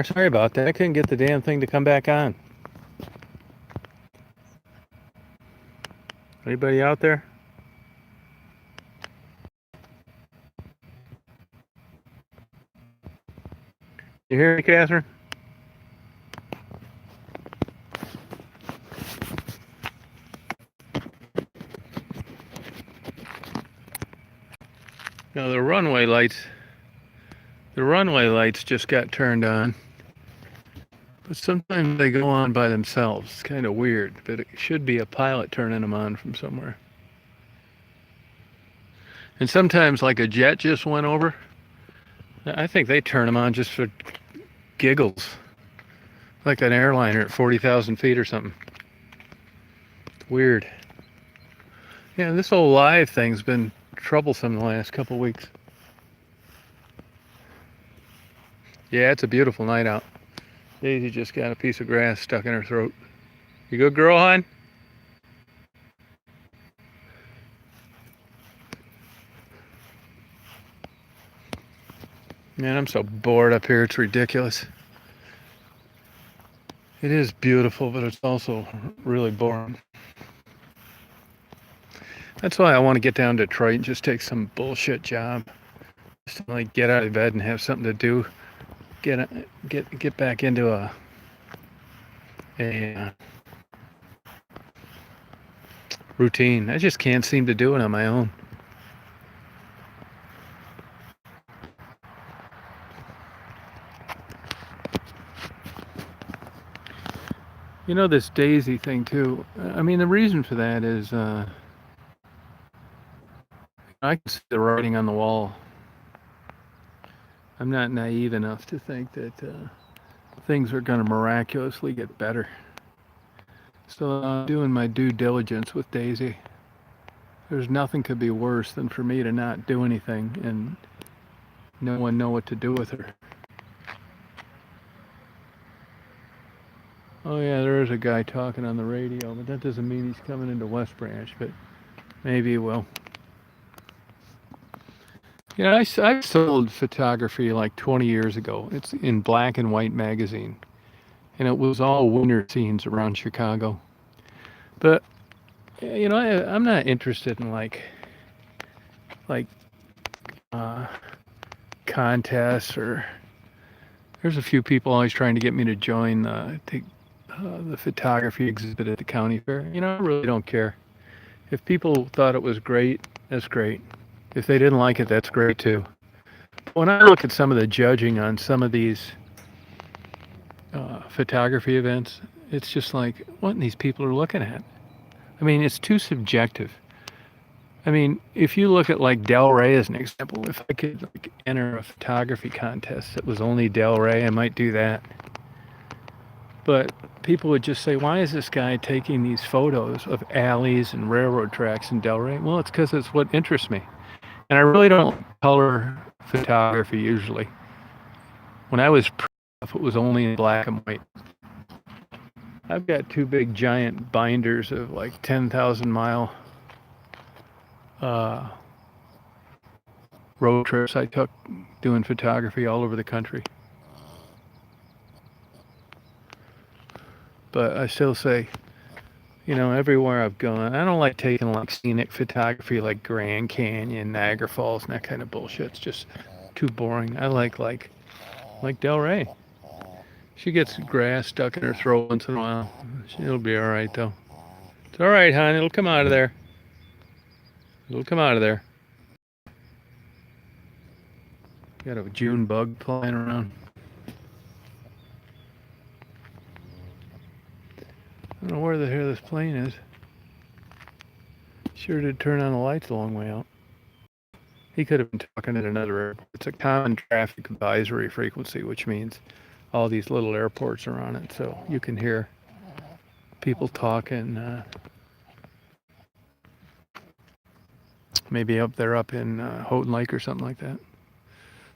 Sorry about that. I couldn't get the damn thing to come back on. Anybody out there? You hear me, Catherine? No, the runway lights just got turned on. But sometimes they go on by themselves. It's kind of weird, but it should be a pilot turning them on from somewhere. And sometimes, like a jet just went over, I think they turn them on just for giggles. Like an airliner at 40,000 feet or something. Weird. Yeah, this whole live thing's been troublesome the last couple weeks. Yeah, it's a beautiful night out. Daisy just got a piece of grass stuck in her throat. You good girl, hon? Man, I'm so bored up here, it's ridiculous. It is beautiful, but it's also really boring. That's why I want to get down to Detroit and just take some bullshit job. Just to like get out of bed and have something to do. Get back into a routine. I just can't seem to do it on my own. You know, this Daisy thing too. I mean, the reason for that is I can see the writing on the wall. I'm not naive enough to think that things are going to miraculously get better. So I'm doing my due diligence with Daisy. There's nothing could be worse than for me to not do anything and no one know what to do with her. Oh yeah, there is a guy talking on the radio, but that doesn't mean he's coming into West Branch, but maybe he will. Yeah, I sold photography like 20 years ago. It's in Black and White magazine, and it was all winter scenes around Chicago. But you know, I'm not interested in like contests or. There's a few people always trying to get me to join the photography exhibit at the county fair. You know, I really don't care. If people thought it was great, that's great. If they didn't like it, that's great too. When I look at some of the judging on some of these photography events, it's just like, what these people are looking at. I mean, it's too subjective. I mean, if you look at like Del Rey as an example, if I could like enter a photography contest that was only Del Rey, I might do that. But people would just say, why is this guy taking these photos of alleys and railroad tracks in Del Rey? Well, it's because it's what interests me. And I really don't color photography usually. When I was it was only in black and white. I've got two big giant binders of like 10,000 mile road trips I took doing photography all over the country. But I still say, you know, everywhere I've gone, I don't like taking like scenic photography like Grand Canyon, Niagara Falls, and that kind of bullshit. It's just too boring. I like Del Rey. She gets grass stuck in her throat once in a while. It'll be all right though. It's all right, hon. It'll come out of there. It'll come out of there. Got a June bug flying around. I don't know where the hell this plane is. Sure did turn on the lights a long way out. He could have been talking at another airport. It's a common traffic advisory frequency, which means all these little airports are on it, so you can hear people talking. Maybe up in Houghton Lake or something like that.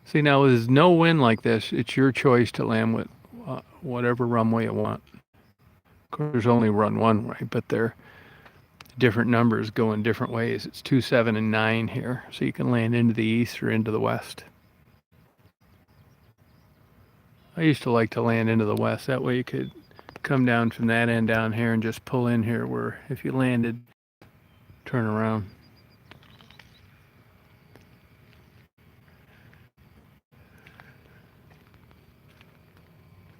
See, now there's no wind like this. It's your choice to land with whatever runway you want. Of course, there's only run one way, but they're different numbers go in different ways. It's 2, 7, and 9 here, so you can land into the east or into the west. I used to like to land into the west. That way you could come down from that end down here and just pull in here where if you landed, turn around.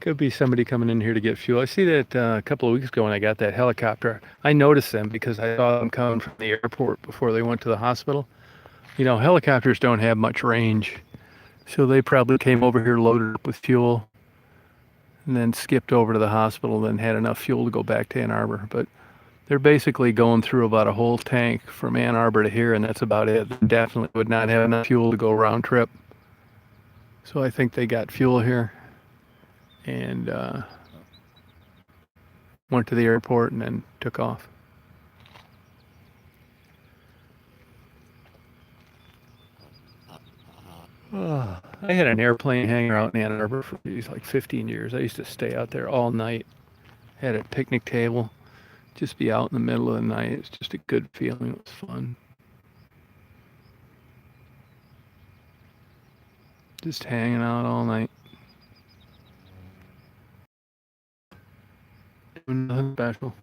Could be somebody coming in here to get fuel. I see that a couple of weeks ago when I got that helicopter, I noticed them because I saw them coming from the airport before they went to the hospital. You know, helicopters don't have much range, so they probably came over here loaded up with fuel and then skipped over to the hospital, then had enough fuel to go back to Ann Arbor. But they're basically going through about a whole tank from Ann Arbor to here, and that's about it. They definitely would not have enough fuel to go round trip. So I think they got fuel here and went to the airport and then took off. I had an airplane hangar out in Ann Arbor for like 15 years. I used to stay out there all night. Had a picnic table, just be out in the middle of the night. It's just a good feeling. It was fun. Just hanging out all night. Doing nothing special.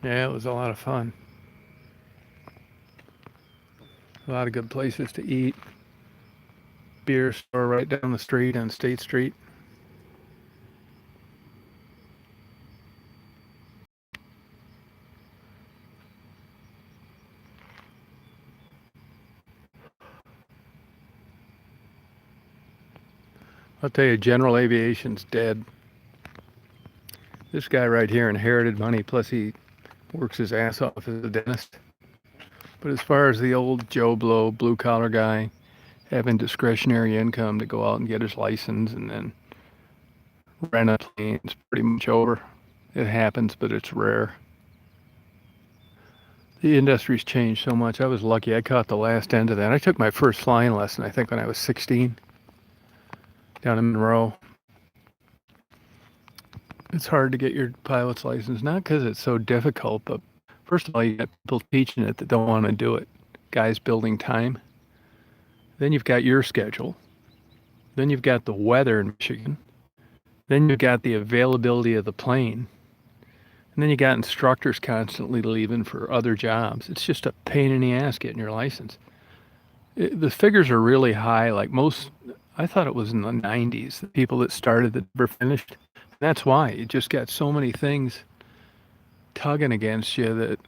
Yeah, it was a lot of fun. A lot of good places to eat. Beer store right down the street on State Street. I'll tell you, general aviation's dead. This guy right here inherited money, plus he works his ass off as a dentist. But as far as the old Joe Blow, blue collar guy, having discretionary income to go out and get his license and then rent a plane, it's pretty much over. It happens, but it's rare. The industry's changed so much. I was lucky. I caught the last end of that. I took my first flying lesson, I think, when I was 16, down in Monroe. It's hard to get your pilot's license, not because it's so difficult, but first of all, you got people teaching it that don't want to do it. Guys building time. Then you've got your schedule. Then you've got the weather in Michigan. Then you've got the availability of the plane. And then you got instructors constantly leaving for other jobs. It's just a pain in the ass getting your license. The figures are really high. Like most, I thought it was in the 90s, the people that started that never finished. That's why you just got so many things tugging against you that,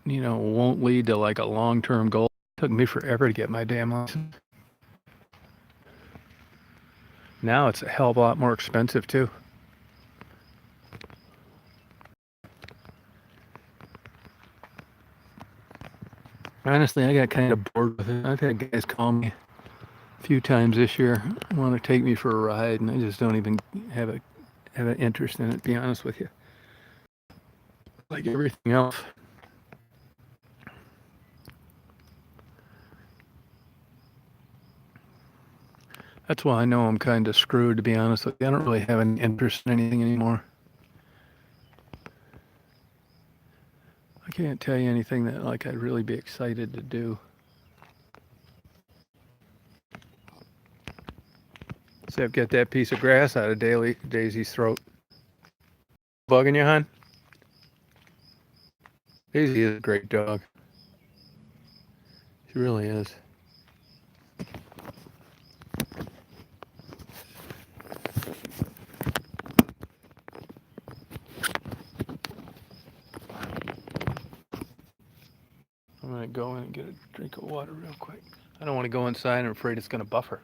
you know, won't lead to like a long-term goal. It took me forever to get my damn license. Now it's a hell of a lot more expensive too. Honestly, I got kind of bored with it. I've had guys call me a few times this year, want to take me for a ride, and I just don't even have an interest in it, to be honest with you. Like everything else. That's why I know I'm kind of screwed, to be honest with you. I don't really have any interest in anything anymore. I can't tell you anything that like I'd really be excited to do. See, I've got that piece of grass out of Daisy's throat. Bugging you, hon? Daisy is a great dog. She really is. I'm gonna go in and get a drink of water real quick. I don't want to go inside. I'm afraid it's gonna buffer.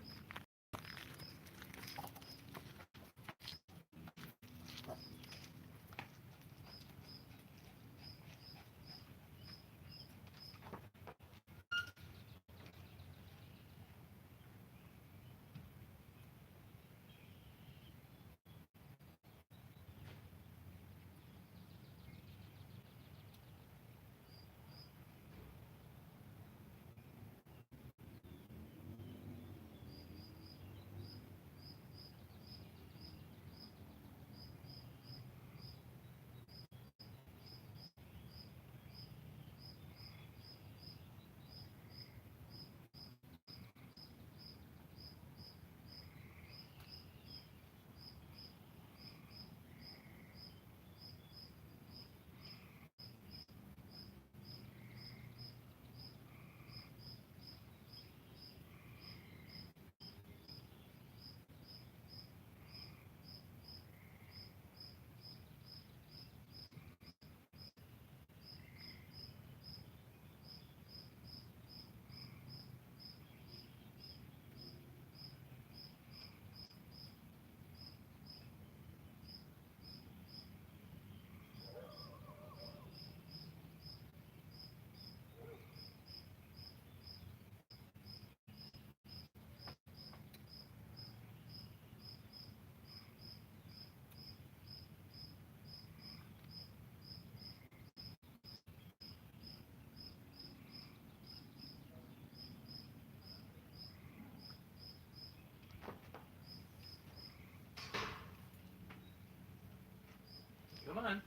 Come on.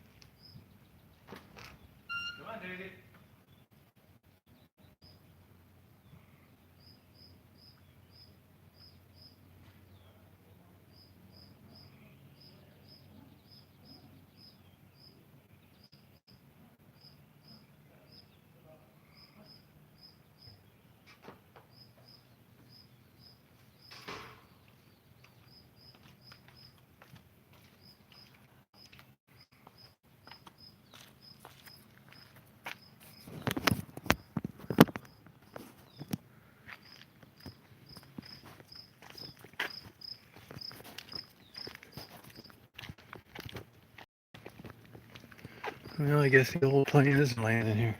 Come on, Daisy. Well, I guess the old plane is landing here.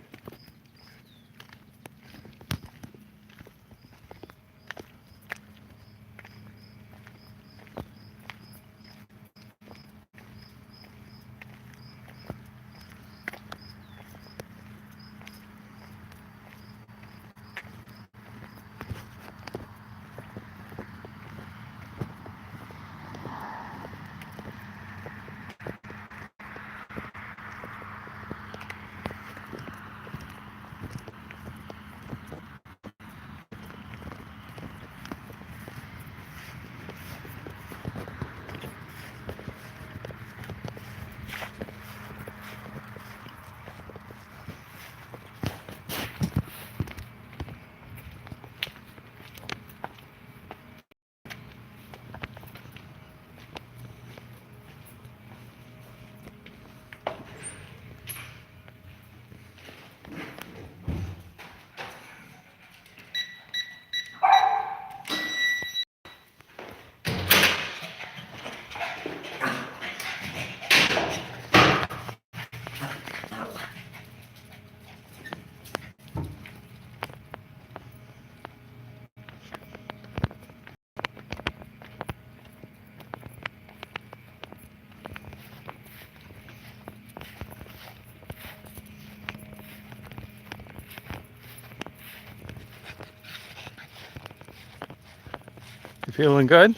You feeling good?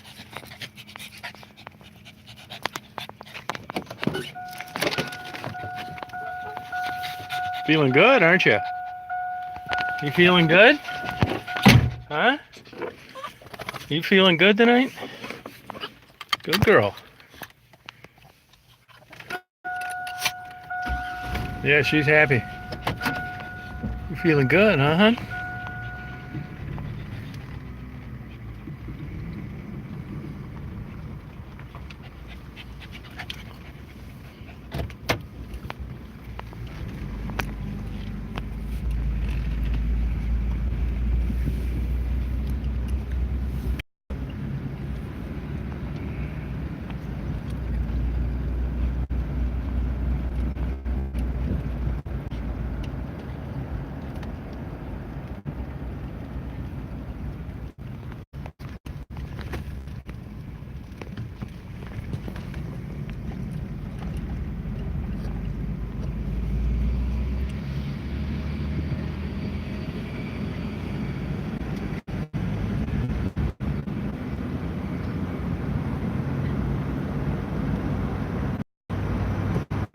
Feeling good, aren't you? You feeling good? Huh? You feeling good tonight? Good girl. Yeah, she's happy. You feeling good, huh, hon?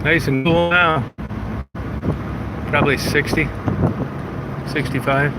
Nice and cool now. Probably 60, 65.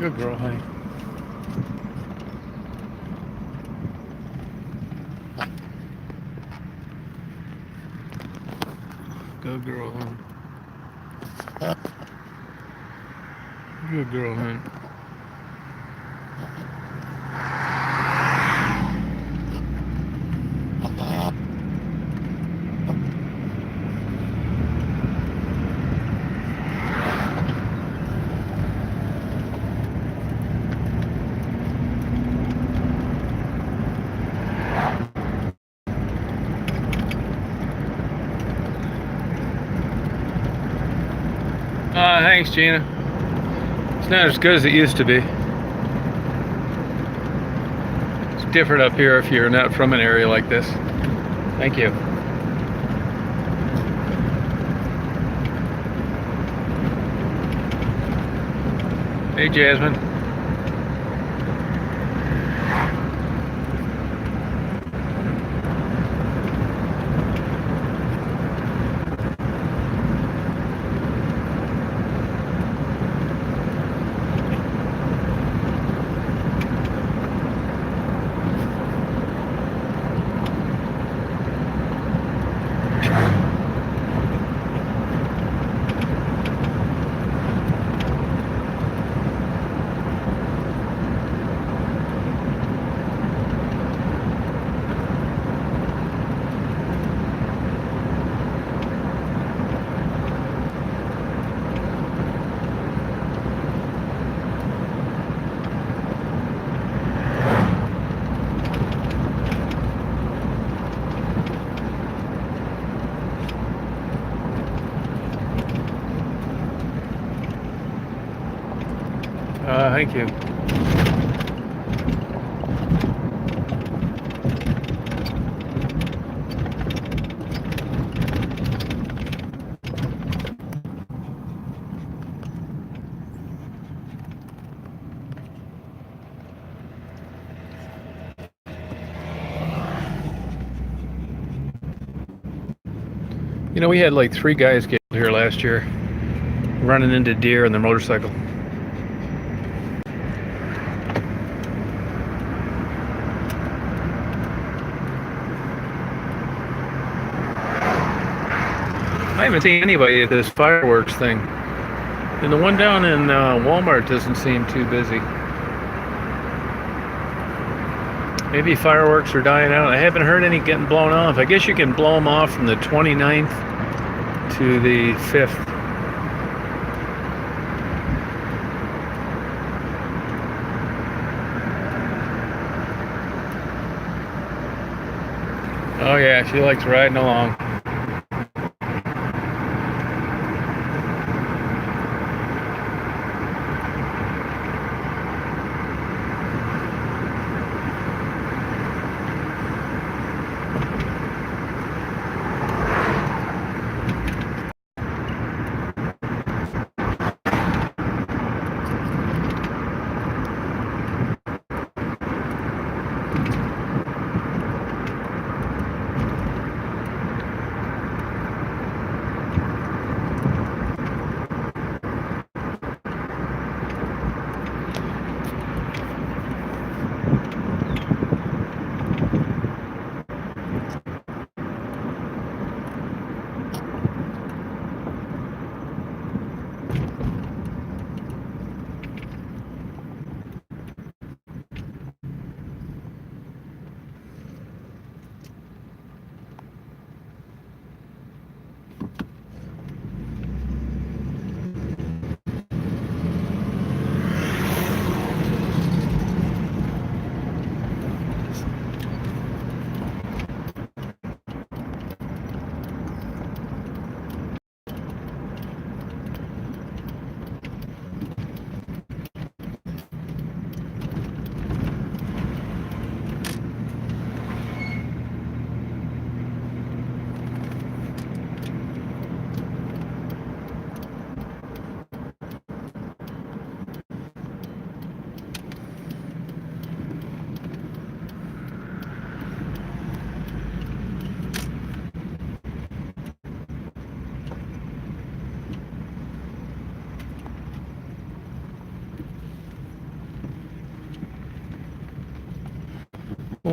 Good girl, honey. Good girl, honey. Good girl, honey. Thanks, Gina. It's not as good as it used to be. It's different up here if you're not from an area like this. Thank you. Hey, Jasmine. Thank you. You know, we had like 3 guys get here last year running into deer on their motorcycle. I haven't seen anybody at this fireworks thing. And the one down in Walmart doesn't seem too busy. Maybe fireworks are dying out. I haven't heard any getting blown off. I guess you can blow them off from the 29th to the 5th. Oh yeah, she likes riding along.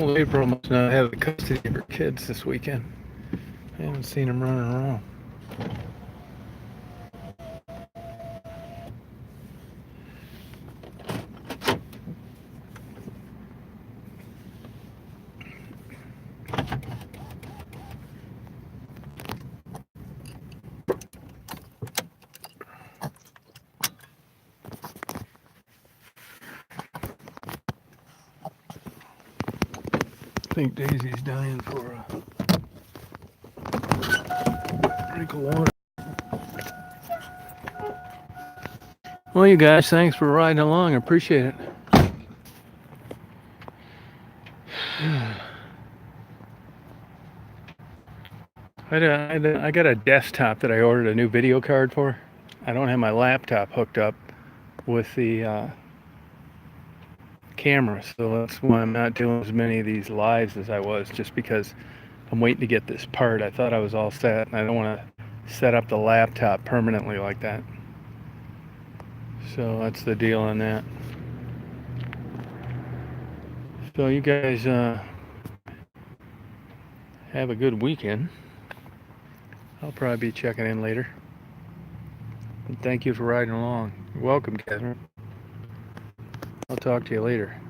Old April must not have the custody of her kids this weekend. I haven't seen them running around. I think Daisy's dying for a drink of water. Well, you guys, thanks for riding along. I appreciate it. I got a desktop that I ordered a new video card for. I don't have my laptop hooked up with the camera, so that's why I'm not doing as many of these lives as I was, just because I'm waiting to get this part. I thought I was all set, and I don't want to set up the laptop permanently like that. So that's the deal on that. So you guys have a good weekend. I'll probably be checking in later. And thank you for riding along. You're welcome, Catherine. I'll talk to you later.